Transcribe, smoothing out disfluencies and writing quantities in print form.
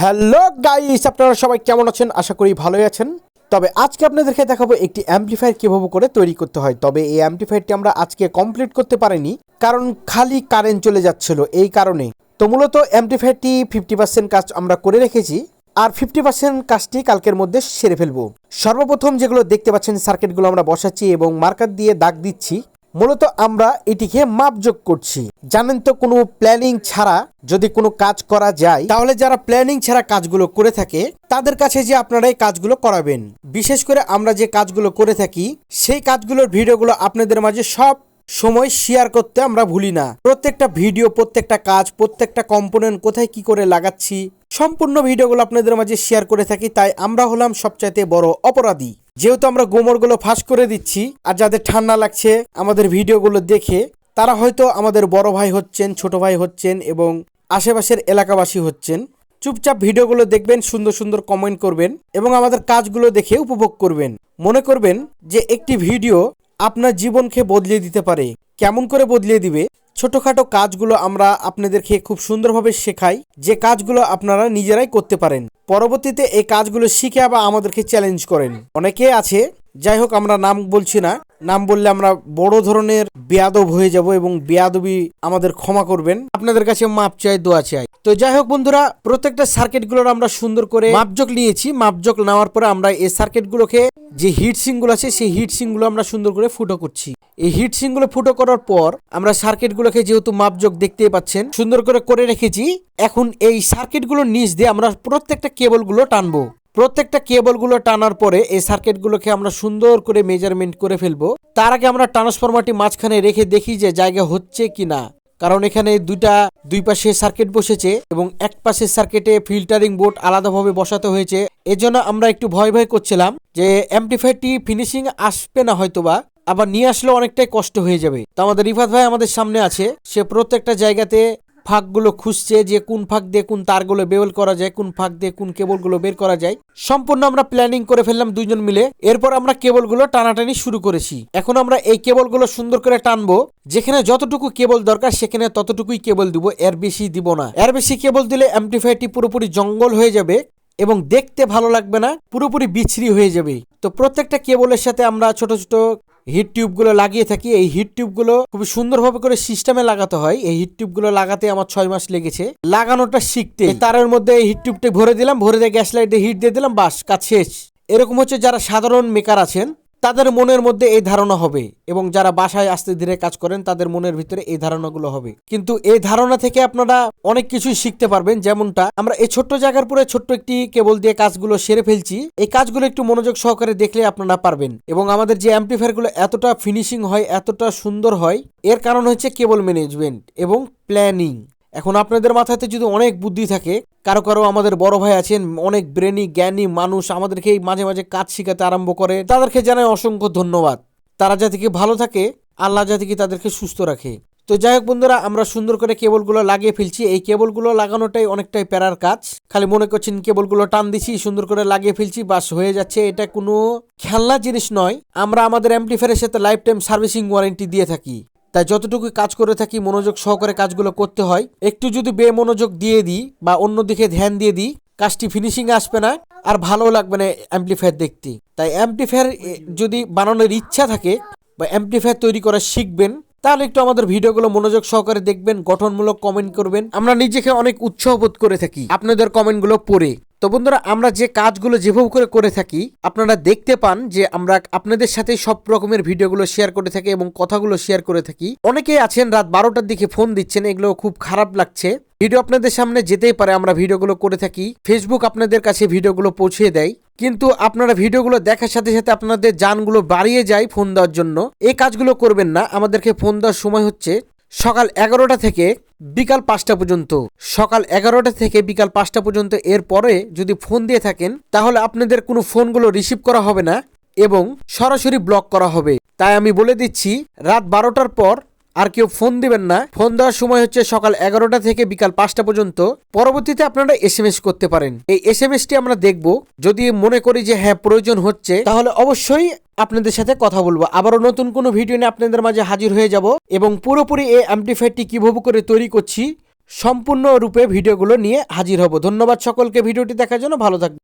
Hello guys, আপনারা সবাই কেমন আছেন? আশা করি ভালোই আছেন। তবে আজকে আপনাদেরকে দেখাবো একটি অ্যাম্পলিফায়ার কিভাবে করে তৈরি করতে হয়। তবে এই অ্যাম্পলিফায়ারটি আমরা আজকে কমপ্লিট করতে পারিনি, কারণ খালি কারেন্ট চলে যাচ্ছিল এই কারণে। তো মূলত অ্যাম্পলিফায়ারটি 50% কাজ আমরা করে রেখেছি, আর 50% কাজটি কালকের মধ্যে সেরে ফেলবো। সর্বপ্রথম যেগুলো দেখতে পাচ্ছেন সার্কিটগুলো আমরা বসাচ্ছি এবং মার্কার দিয়ে দাগ দিচ্ছি। মূলত আমরা এটিকে মাপযোগ করছি। জানেন তো, কোনো প্ল্যানিং ছাড়া যদি কোনো কাজ করা যায়, তাহলে যারা প্ল্যানিং ছাড়া কাজগুলো করে থাকে তাদের কাছে যে আপনারা এই কাজগুলো করাবেন। বিশেষ করে আমরা যে কাজগুলো করে থাকি সেই কাজগুলোর ভিডিওগুলো আপনাদের মাঝে সব সময় শেয়ার করতে আমরা ভুলি না। প্রত্যেকটা ভিডিও, প্রত্যেকটা কাজ, প্রত্যেকটা কম্পোনেন্ট কোথায় কি করে লাগাচ্ছি, সম্পূর্ণ ভিডিওগুলো আপনাদের মাঝে শেয়ার করে থাকি। তাই আমরা হলাম সবচাইতে বড় অপরাধী, যেহেতু আমরা গোমরগুলো ফাঁস করে দিচ্ছি। আর যাদের ঠান্ডা লাগছে আমাদের ভিডিওগুলো দেখে, তারা হয়তো আমাদের বড় ভাই হচ্ছেন, ছোট ভাই হচ্ছেন এবং আশেপাশের এলাকাবাসী হচ্ছেন। চুপচাপ ভিডিওগুলো দেখবেন, সুন্দর সুন্দর কমেন্ট করবেন এবং আমাদের কাজগুলো দেখে উপভোগ করবেন। মনে করবেন যে একটি ভিডিও আপনার জীবনকে বদলে দিতে পারে। কেমন করে বদলে দিবে? ছোটখাটো কাজগুলো আমরা আপনাদেরকে খুব সুন্দরভাবে শেখাই, যে কাজগুলো আপনারা নিজেরাই করতে পারেন। পরবর্তীতে এই কাজগুলো শিখে আবার আমাদেরকে চ্যালেঞ্জ করেন। অনেকে আছে, যাই হোক আমরা নাম বলছি না, নাম বললে আমরা বড় ধরনের বেয়াদব হয়ে যাব এবং বেয়াদবি আমাদের ক্ষমা করবেন। আপনাদের কাছে মাপ চাই, দোয়া চাই। তো যাই হোক বন্ধুরা, প্রত্যেকটা সার্কিটগুলোর আমরা সুন্দর করে মাপজোক নিয়েছি। মাপজোক নেওয়ার পরে আমরা এই সার্কিটগুলোকে, যে হিটসিংগুলো আছে সেই হিটসিংগুলো আমরা সুন্দর করে ফুটো করছি। এই হিটসিংগুলো ফুটো করার পর আমরা সার্কিটগুলোকে, যেহেতু মাপজোক দেখতেই পাচ্ছেন, সুন্দর করে রেখেছি। এখন এই সার্কিটগুলোর নিচ দিয়ে আমরা প্রত্যেকটা কেবলগুলো টানবো। প্রত্যেকটা কেবলগুলো টানার পরে এই সার্কিটগুলোকে আমরা সুন্দর করে মেজারমেন্ট করে ফেলবো। তার আগে আমরা ট্রান্সফরমারটি মাঝখানে রেখে দেখি যে জায়গা হচ্ছে কিনা, কারণ এখানে দুই পাশে সার্কিট বসেছে এবং এক পাশের সার্কিটে ফিল্টারিং বোর্ড আলাদাভাবে বসাতে হয়েছে। এজন্য আমরা একটু ভয় করছিলাম যে অ্যাম্পলিফায়ারটি ফিনিশিং আসবে না, হয়তোবা আবার নিয়ে আসলে অনেকটাই কষ্ট হয়ে যাবে। তো আমাদের রিফাত ভাই আমাদের সামনে আছে, সে প্রত্যেকটা জায়গাতে ফাঁকগুলো খুঁজছে, যে কোন ফাঁক দিয়ে কোন তারগুলো বের করা যায়, কোন ফাঁক দিয়ে কোন কেবলগুলো বের করা যায়। সম্পূর্ণ আমরা প্ল্যানিং করে ফেললাম দুইজন মিলে। এরপর আমরা কেবলগুলো টানাটানি শুরু করেছি। এখন আমরা এই কেবলগুলো সুন্দর করে টানবো। যেখানে যতটুকু কেবল দরকার সেখানে ততটুকুই কেবল দিব, এর বেশি দিব না। এর বেশি কেবল দিলে অ্যাম্পলিফায়ারটি পুরোপুরি জঙ্গল হয়ে যাবে এবং দেখতে ভালো লাগবে না, পুরোপুরি বিচ্ছিরি হয়ে যাবে। তো প্রত্যেকটা কেবলের সাথে আমরা ছোট ছোট হিট টিউবগুলো লাগিয়ে থাকি। এই হিট টিউবগুলো খুব সুন্দরভাবে করে সিস্টেমে লাগাতে হয়। এই হিট টিউবগুলো লাগাতে আমার 6 মাস লেগেছে, লাগানোটা শিখতে। তারের মধ্যে এই হিট টিউবটা ভরে দিলাম, ভরে দিয়ে গ্যাস লাইটে হিট দিয়ে দিলাম, বাস কাজ শেষ। এরকম হচ্ছে যারা সাধারণ মেকার আছেন তাদের মনের মধ্যে এই ধারণা হবে, এবং যারা বাসায় আস্তে ধীরে কাজ করেন তাদের মনের ভিতরে এই ধারণাগুলো হবে। কিন্তু এই ধারণা থেকে আপনারা অনেক কিছুই শিখতে পারবেন। যেমনটা আমরা এই ছোট্ট জায়গার পরে ছোট্ট একটি কেবল দিয়ে কাজগুলো সেরে ফেলছি। এই কাজগুলো একটু মনোযোগ সহকারে দেখলে আপনারা পারবেন। এবং আমাদের যে অ্যাম্পলিফায়ারগুলো এতটা ফিনিশিং হয়, এতটা সুন্দর হয়, এর কারণ হচ্ছে কেবল ম্যানেজমেন্ট এবং প্ল্যানিং। এখন আপনাদের মাথাতে যদি অনেক বুদ্ধি থাকে, কারো কারো আমাদের বড় ভাই আছেন অনেক ব্রেনি জ্ঞানী মানুষ, আমাদেরকে মাঝে মাঝে কাজ শিখাতে আরম্ভ করে, তাদেরকে জানাই অসংখ্য ধন্যবাদ। তারা জাতিকে ভালো থাকে, আল্লাহ জাতিকে তাদেরকে সুস্থ রাখে। তো যাই হোক বন্ধুরা, আমরা সুন্দর করে কেবলগুলো লাগিয়ে ফেলছি। এই কেবলগুলো লাগানোটাই অনেকটাই প্যারার কাজ। খালি মনে করছেন কেবলগুলো টান দিছি, সুন্দর করে লাগিয়ে ফেলছি, বাস হয়ে যাচ্ছে। এটা কোনো খেলনা জিনিস নয়। আমরা আমাদের অ্যাম্পলিফায়ারের সাথে লাইফ টাইম সার্ভিসিং ওয়ারেন্টি দিয়ে থাকি। তাই যতটুকু কাজ করে থাকি মনোযোগ সহকারে কাজগুলো করতে হয়। একটু যদি বেমনোযোগ দিয়ে দিই বা অন্যদিকে ধ্যান দিয়ে দিই, কাজটি ফিনিশিং আসবে না আর ভালো লাগবে না অ্যাম্পলিফায়ার দেখতে। তাই অ্যাম্পলিফায়ার যদি বানানোর ইচ্ছা থাকে বা অ্যাম্পলিফায়ার তৈরি করা শিখবেন, তাহলে একটু আমাদের ভিডিওগুলো মনোযোগ সহকারে দেখবেন, গঠনমূলক কমেন্ট করবেন। আমরা নিজেকে অনেক উৎসাহ বোধ করে থাকি আপনাদের কমেন্টগুলো পড়ে। তো বন্ধুরা, আমরা যে কাজগুলো যেভাবে করে থাকি আপনারা দেখতে পান যে আমরা আপনাদের সাথে সব রকমের ভিডিওগুলো শেয়ার করে থাকি এবং কথাগুলো শেয়ার করে থাকি। অনেকেই আছেন রাত 12টার দিকে ফোন দিচ্ছেন, এগুলো খুব খারাপ লাগছে। ভিডিও আপনাদের সামনে যেতেই পারে, আমরা ভিডিওগুলো করে থাকি, ফেসবুক আপনাদের কাছে ভিডিওগুলো পৌঁছে দেয়, কিন্তু আপনারা ভিডিওগুলো দেখার সাথে সাথে আপনাদের জানগুলো বাড়িয়ে যায় ফোন দেওয়ার জন্য। এই কাজগুলো করবেন না। আমাদেরকে ফোন দেওয়ার সময় হচ্ছে সকাল 11টা থেকে বিকাল 5টা পর্যন্ত। সকাল 11টা থেকে বিকাল 5টা পর্যন্ত। এর পরে যদি ফোন দিয়ে থাকেন তাহলে আপনাদের কোনো ফোনগুলো রিসিভ করা হবে না এবং সরাসরি ব্লক করা হবে। তাই আমি বলে দিচ্ছি, রাত 12টার পর আর কেউ ফোন দিবেন না। ফোন দেওয়ার সময় হচ্ছে সকাল 11টা থেকে বিকাল 5টা পর্যন্ত। পরবর্তীতে আপনারা SMS করতে পারেন। এই SMSটি আমরা দেখব, যদি মনে করি যে হ্যাঁ প্রয়োজন হচ্ছে, তাহলে অবশ্যই আপনাদের সাথে কথা বলবো। আবারও নতুন কোনো ভিডিও নিয়ে আপনাদের মাঝে হাজির হয়ে যাব এবং পুরোপুরি এই অ্যাম্পলিফায়ারটি কিভাবে করে তৈরি করছি সম্পূর্ণরূপে ভিডিওগুলো নিয়ে হাজির হব। ধন্যবাদ সকলকে ভিডিওটি দেখার জন্য, ভালো থাকবেন।